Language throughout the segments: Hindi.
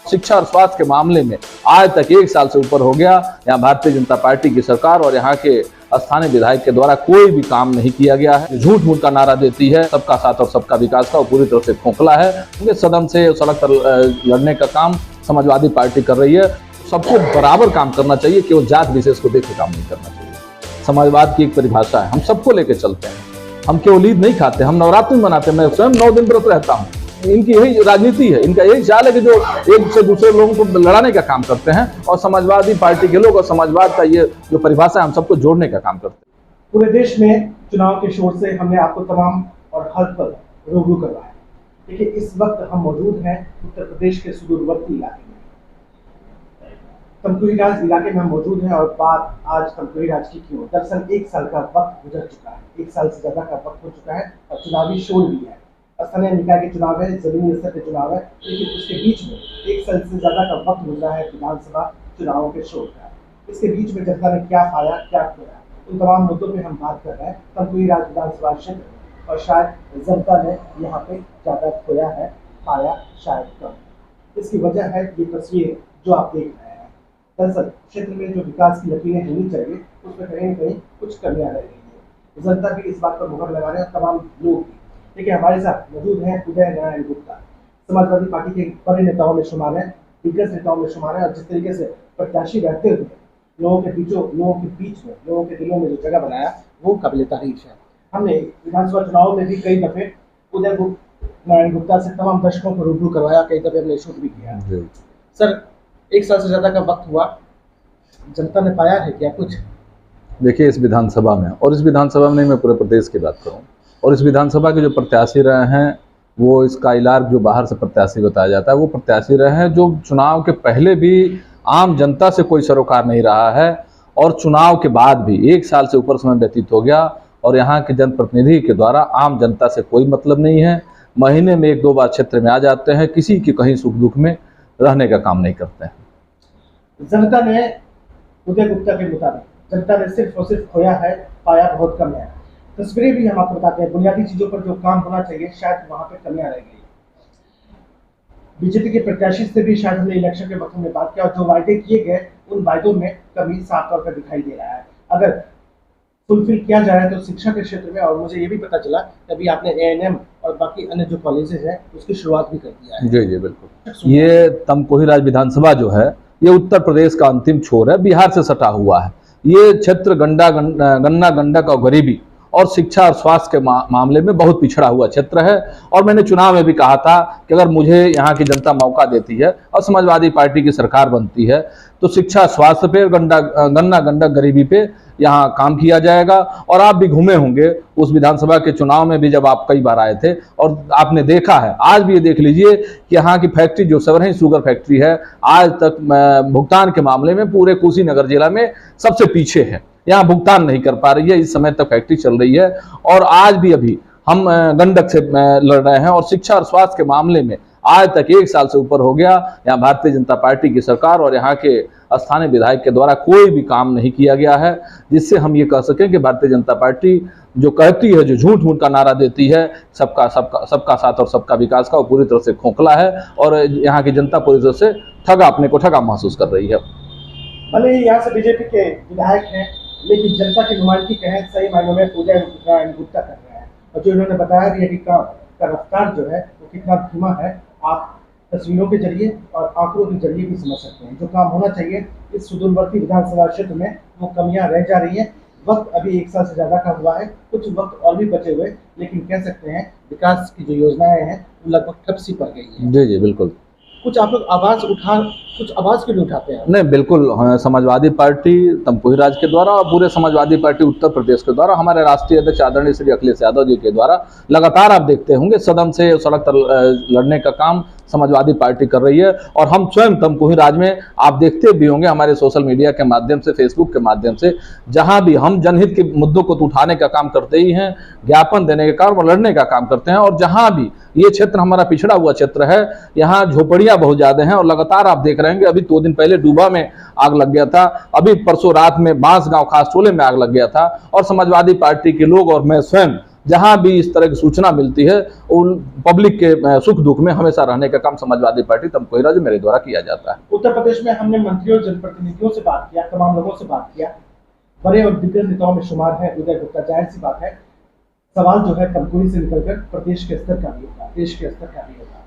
शिक्षा और स्वास्थ्य के मामले में आज तक 1 साल से ऊपर हो गया, यहाँ भारतीय जनता पार्टी की सरकार और यहाँ के स्थानीय विधायक के द्वारा कोई भी काम नहीं किया गया है। झूठ मूठ का नारा देती है सबका साथ और सबका विकास का, वो पूरी तरह से खोखला है। क्योंकि सदन से सड़क पर लड़ने का काम समाजवादी पार्टी कर रही है। सबको बराबर काम करना चाहिए, केवल जात विशेष को देख के काम नहीं करना चाहिए। समाजवाद की एक परिभाषा है, हम सबको लेके चलते हैं। हम केवल ईद नहीं खाते, हम नवरात्रि मनाते हैं। मैं स्वयं 9 दिन व्रत रहता हूँ। इनकी यही राजनीति है, इनका यही चाल है कि जो एक से दूसरे लोगों को लड़ाने का काम करते हैं। और समाजवादी पार्टी के लोग और समाजवाद का ये जो परिभाषा है, हम सबको जोड़ने का काम करते हैं। पूरे देश में चुनाव के शोर से हमने आपको तमाम और हर पल रूबरू करवाया। देखिए, इस वक्त हम मौजूद हैं उत्तर प्रदेश के सुदूरवर्ती इलाके में, तमकुही राज इलाके में हम मौजूद हैं। और बात आज तमकुही राज की क्यों? दरअसल 1 साल का वक्त गुजर चुका है, 1 साल से ज्यादा का वक्त हो चुका है और चुनावी शोर भी है। स्थानीय निकाय के चुनाव है, जमीनी स्तर के चुनाव है, लेकिन उसके बीच में 1 साल से ज्यादा का वक्त गुजरा है विधानसभा चुनावों के शोर का। इसके बीच में जनता ने क्या पाया, क्या खोया, उन तमाम मुद्दों पे हम बात कर रहे हैं। तमकुही राज विधानसभा क्षेत्र और शायद जनता ने यहाँ पे ज्यादा खोया है, पाया शायद कम। इसकी वजह है ये तस्वीर जो आप देख रहे हैं। दरअसल क्षेत्र में जो विकास की लकीरें होनी चाहिए, उसमें कहीं न कहीं कुछ कमियां रह गई है। जनता भी इस बात पर मुहर लगा रहे हैं, तमाम लोग भी। देखिए, हमारे साथ मौजूद हैं उदय नारायण गुप्ता, समाजवादी पार्टी के बड़े नेताओं में शुमार है, दिग्गज नेताओं में शुमार है। और जिस तरीके से प्रत्याशी रहते हुए लोगों के बीच में, लोगों के दिलों में जो जगह बनाया, वो काबिल तारीफ है। हमने विधानसभा चुनाव में भी कई दफे उदय नारायण गुप्ता से तमाम दर्शकों को रूबरू करवाया, कई दफे हमने शूट भी किया। सर, 1 साल से ज्यादा का वक्त हुआ, जनता ने पाया है क्या कुछ? देखिए, इस विधानसभा में और इस विधानसभा में नहीं, मैं पूरे प्रदेश की बात करूँ, और इस विधानसभा के जो प्रत्याशी रहे हैं, वो इसका इलाज जो बाहर से प्रत्याशी बताया जाता है, वो प्रत्याशी रहे हैं जो चुनाव के पहले भी आम जनता से कोई सरोकार नहीं रहा है, और चुनाव के बाद भी 1 साल से ऊपर समय व्यतीत हो गया और यहाँ के जनप्रतिनिधि के द्वारा आम जनता से कोई मतलब नहीं है। महीने में 1-2 बार क्षेत्र में आ जाते हैं, किसी की कहीं सुख दुख में रहने का काम नहीं करते हैं। जनता ने उदय गुप्ता के मुताबिक जनता ने सिर्फ और सिर्फ खोया है, पाया बहुत कम है। तस्वीरें भी हम आपको बताते हैं, बुनियादी चीजों पर जो काम होना चाहिए शायद वहां पे कमियां रह गई। बीजेपी के प्रत्याशी से भी शायद हमने इलेक्शन के वक्त में बात किया, और जो वायदे किए गए उन वायदों में कमी साफ तौर पर दिखाई दे रहा है। अगर फुलफिल किया जा रहा है तो शिक्षा के क्षेत्र में, और मुझे ये भी पता चला अभी आपने ANM और बाकी अन्य जो कॉलेजेस हैं उसकी शुरुआत भी कर दिया है। जी बिल्कुल। ये तमकुही राज विधानसभा जो है, ये उत्तर प्रदेश का अंतिम छोर है, बिहार से सटा हुआ है। ये क्षेत्र गन्ना गंडक और गरीबी और शिक्षा और स्वास्थ्य के मामले में बहुत पिछड़ा हुआ क्षेत्र है। और मैंने चुनाव में भी कहा था कि अगर मुझे यहाँ की जनता मौका देती है और समाजवादी पार्टी की सरकार बनती है, तो शिक्षा स्वास्थ्य पे, गन्ना गंडक गरीबी पे यहाँ काम किया जाएगा। और आप भी घूमे होंगे उस विधानसभा के चुनाव में भी, जब आप कई बार आए थे, और आपने देखा है। आज भी ये देख लीजिए कि यहाँ की फैक्ट्री जो सवरही शुगर फैक्ट्री है, आज तक भुगतान के मामले में पूरे कुशीनगर जिला में सबसे पीछे है। यहाँ भुगतान नहीं कर पा रही है, इस समय तक फैक्ट्री चल रही है। और आज भी अभी हम गंडक से लड़ रहे हैं। और शिक्षा और स्वास्थ्य के मामले में आज तक 1 साल से ऊपर हो गया, यहाँ भारतीय जनता पार्टी की सरकार और यहाँ के स्थानीय विधायक के द्वारा कोई भी काम नहीं किया गया है, जिससे हम ये कह सकें कि भारतीय जनता पार्टी जो कहती है, जो झूठ मूठ का नारा देती है सबका साथ और सबका विकास का, वो पूरी तरह से खोखला है। और यहाँ की जनता पूरी तरह से अपने को ठगा महसूस कर रही है। भले ही यहाँ से बीजेपी के विधायक हैं, लेकिन जनता की नुमाइंदगी कहें सही मायनों में उदय नारायण गुप्ता कर रहे हैं। और जो इन्होंने बताया भी है कि काम का रफ्तार जो है वो कितना धीमा है, आप तस्वीरों के जरिए और आंकड़ों के जरिए भी समझ सकते हैं। जो काम होना चाहिए इस सुदूरवर्ती विधानसभा क्षेत्र में, वो कमियां रह जा रही हैं। वक्त अभी 1 साल से ज्यादा का हुआ है, कुछ वक्त और भी बचे हुए, लेकिन कह सकते हैं विकास की जो योजनाएं हैं वो लगभग ठप सी पड़ गई है। जी बिल्कुल। कुछ आप लोग आवाज क्यों नहीं उठाते हैं? नहीं, बिल्कुल। समाजवादी पार्टी तमकुही राज के द्वारा और पूरे समाजवादी पार्टी उत्तर प्रदेश के द्वारा, हमारे राष्ट्रीय अध्यक्ष आदरणीय श्री अखिलेश यादव जी के द्वारा लगातार आप देखते होंगे सदन से सड़क पर लड़ने का काम समाजवादी पार्टी कर रही है। और हम स्वयं तमकुही राज में आप देखते भी होंगे हमारे सोशल मीडिया के माध्यम से, फेसबुक के माध्यम से, जहां भी हम जनहित के मुद्दों को उठाने का काम करते ही हैं, ज्ञापन देने का काम और लड़ने का काम करते हैं। और जहां भी ये क्षेत्र हमारा पिछड़ा हुआ क्षेत्र है, यहाँ झोपड़ियां बहुत ज्यादा हैं। और लगातार आप देख रहे हैं, अभी 2 दिन पहले डूबा में आग लग गया था, अभी परसों रात में बांसगांव खासटोले में आग लग गया था। और समाजवादी पार्टी के लोग और मैं स्वयं जहां भी इस तरह की सूचना मिलती है उन पब्लिक के सुख दुख में हमेशा रहने का काम समाजवादी पार्टी तमकुही राज मेरे द्वारा किया जाता है। उत्तर प्रदेश में हमने मंत्रियों जनप्रतिनिधियों से बात किया, तमाम लोगों से बात किया, बड़े और दिग्गज नेताओं में शुमार है उदय गुप्ता। जाहिर सी बात है सवाल जो है तमकुही से निकलकर प्रदेश के स्तर का भी होगा, देश के स्तर का भी होगा।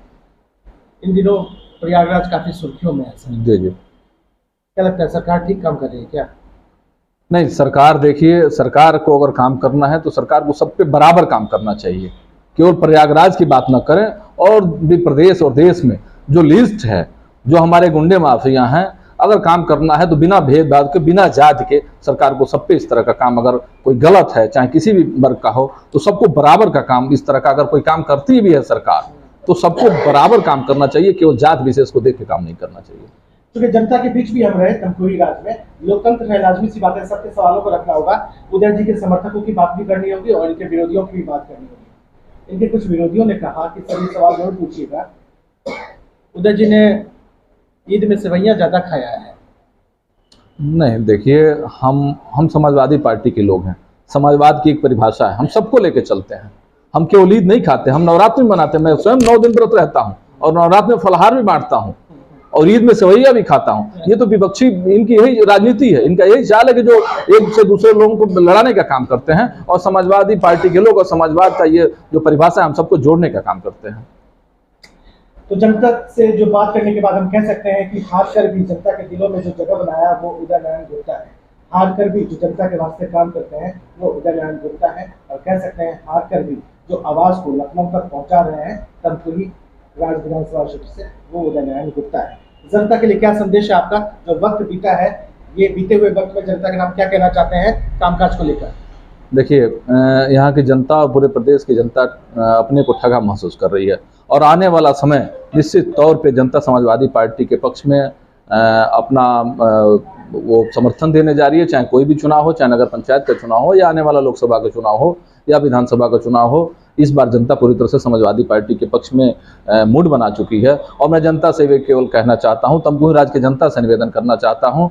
इन दिनों प्रयागराज काफी सुर्खियों में है सर। जी जी, क्या लगता है सरकार ठीक काम कर रही है क्या? नहीं, सरकार देखिए, सरकार को अगर काम करना है तो सरकार को सब पे बराबर काम करना चाहिए, केवल प्रयागराज की बात न करें। और भी प्रदेश और देश में जो लिस्ट है, जो हमारे गुंडे माफिया हैं, अगर काम करना है तो बिना भेदभाव के, बिना जात के सरकार को सब पे इस तरह का काम, अगर कोई गलत है चाहे किसी भी वर्ग का हो तो सबको बराबर का काम, इस तरह का अगर कोई काम करती भी है सरकार तो सबको बराबर काम करना चाहिए, केवल जात विशेष को देख के काम नहीं करना चाहिए। क्योंकि जनता के बीच भी हम रहे तमकुही राज में, लोकतंत्र है, लाजमी सी बात है, सबके सवालों को रखना होगा। उदय जी के समर्थकों की बात भी करनी होगी और इनके विरोधियों की भी बात करनी होगी। इनके कुछ विरोधियों ने कहा कि सभी सवाल जरूर पूछिएगा, उदय जी ने ईद में सेवैयां ज्यादा खाया है। नहीं, देखिए, हम समाजवादी पार्टी के लोग हैं, समाजवाद की एक परिभाषा है, हम सबको लेके चलते हैं। हम केवल ईद नहीं खाते, हम नवरात्र में मनाते हैं। मैं स्वयं 9 दिन व्रत रहता हूँ और नवरात्र में फलहार भी बांटता हूँ और ईद में सेवैया भी खाता हूँ। ये तो विपक्षी, इनकी यही राजनीति है, इनका यही चाल है कि जो एक से दूसरे लोगों को लड़ाने का काम करते हैं। और समाजवादी पार्टी के लोग और समाजवाद का ये जो परिभाषा है, हम सबको जोड़ने का काम करते हैं। तो जनता से जो बात करने के बाद हम कह सकते हैं कि हार कर भी जनता के दिलों में जो जगह बनाया वो उदय नारायण गुप्ता है। हार कर भी जो जनता के वास्ते काम करते हैं वो उदय नारायण गुप्ता है। और कह सकते हैं हार कर भी जो आवाज को लखनऊ तक पहुंचा रहे हैं तमकुही राज विधानसभा क्षेत्र से, वो उदय नारायण गुप्ता है। जनता के लिए क्या संदेश है आपका? जो वक्त बीता है, ये बीते हुए वक्त में जनता के नाम क्या कहना चाहते हैं कामकाज को लेकर? देखिए, यहाँ की जनता और पूरे प्रदेश की जनता अपने को ठगा महसूस कर रही है और आने वाला समय निश्चित तौर पे जनता समाजवादी पार्टी के पक्ष में अपना वो समर्थन देने जा रही है। चाहे कोई भी चुनाव हो, चाहे नगर पंचायत का चुनाव हो या आने वाला लोकसभा का चुनाव हो या विधानसभा का चुनाव हो, इस बार जनता पूरी तरह से समाजवादी पार्टी के पक्ष में मूड बना चुकी है। और मैं जनता से भी केवल कहना चाहता हूँ, तमकुही राज की जनता से निवेदन करना चाहता हूँ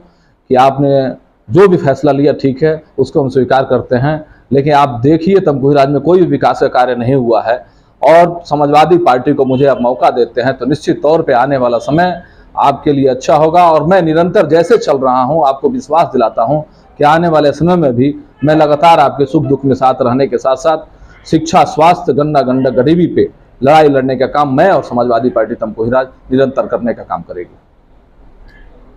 कि आपने जो भी फैसला लिया ठीक है, उसको हम स्वीकार करते हैं, लेकिन आप देखिए तमकुही राज में कोई भी विकास का कार्य नहीं हुआ है और समाजवादी पार्टी को मुझे आप मौका देते हैं तो निश्चित तौर पे आने वाला समय आपके लिए अच्छा होगा। और मैं निरंतर जैसे चल रहा हूं, आपको विश्वास दिलाता हूं कि आने वाले समय में भी मैं लगातार आपके सुख दुख में साथ रहने के साथ साथ शिक्षा, स्वास्थ्य, गन्ना गंडक, गरीबी पे लड़ाई लड़ने का काम मैं और समाजवादी पार्टी तमकुही राज निरंतर करने का काम करेगी।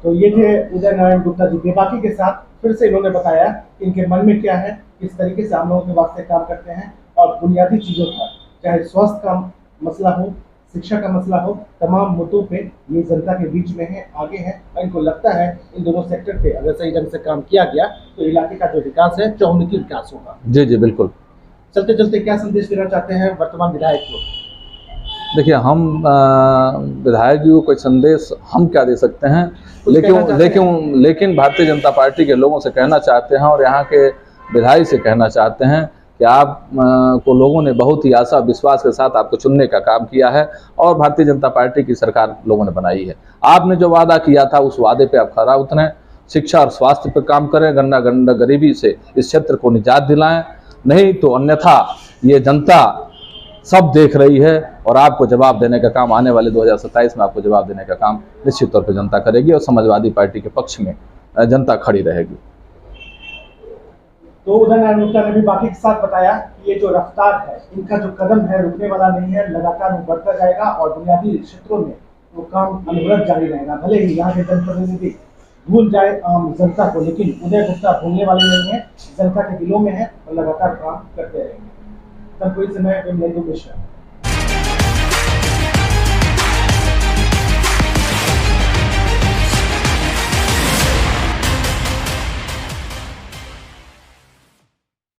तो ये थे उदय नारायण गुप्ता जी। बेबाकी के साथ फिर से इन्होंने बताया कि इनके मन में क्या है, किस तरीके से आम लोगों के वास्ते काम करते हैं और बुनियादी चीजों का, चाहे स्वास्थ्य का मसला हो, शिक्षा का मसला हो, तमाम मुद्दों पे ये जनता के बीच में है, आगे है। और इनको लगता है इन दोनों सेक्टर पे अगर सही ढंग से काम किया गया तो इलाके का जो विकास है चौमुखी विकास होगा। जी जी, बिल्कुल। चलते चलते क्या संदेश देना चाहते हैं वर्तमान विधायक को? देखिए, हम विधायक जी को कोई संदेश हम क्या दे सकते हैं, लेकिन भारतीय जनता पार्टी के लोगों से कहना चाहते हैं और यहाँ के विधायक से कहना चाहते हैं कि आप को लोगों ने बहुत ही आशा विश्वास के साथ आपको चुनने का काम किया है और भारतीय जनता पार्टी की सरकार लोगों ने बनाई है। आपने जो वादा किया था उस वादे पे आप खरा उतरें, शिक्षा और स्वास्थ्य पर काम करें, गन्ना गंडक गरीबी से इस क्षेत्र को निजात दिलाएं, नहीं तो अन्यथा ये जनता सब देख रही है और आपको जवाब देने का काम आने वाले 2027 में आपको जवाब देने का काम निश्चित तौर पर जनता करेगी और समाजवादी पार्टी के पक्ष में जनता खड़ी रहेगी। तो उदय नारायण गुप्ता ने भी बाकी के साथ बताया कि ये जो रफ्तार है, इनका जो कदम है रुकने वाला नहीं है, लगातार वो बढ़ता जाएगा और बुनियादी क्षेत्रों में वो काम अनवरत जारी रहेगा। भले ही यहाँ के जनप्रतिनिधि भूल जाए आम जनता को, लेकिन उदय गुप्ता भूलने वाले नहीं है, जनता के दिलों में है और लगातार काम करते रहेंगे। तब कोई समय मिश्रा।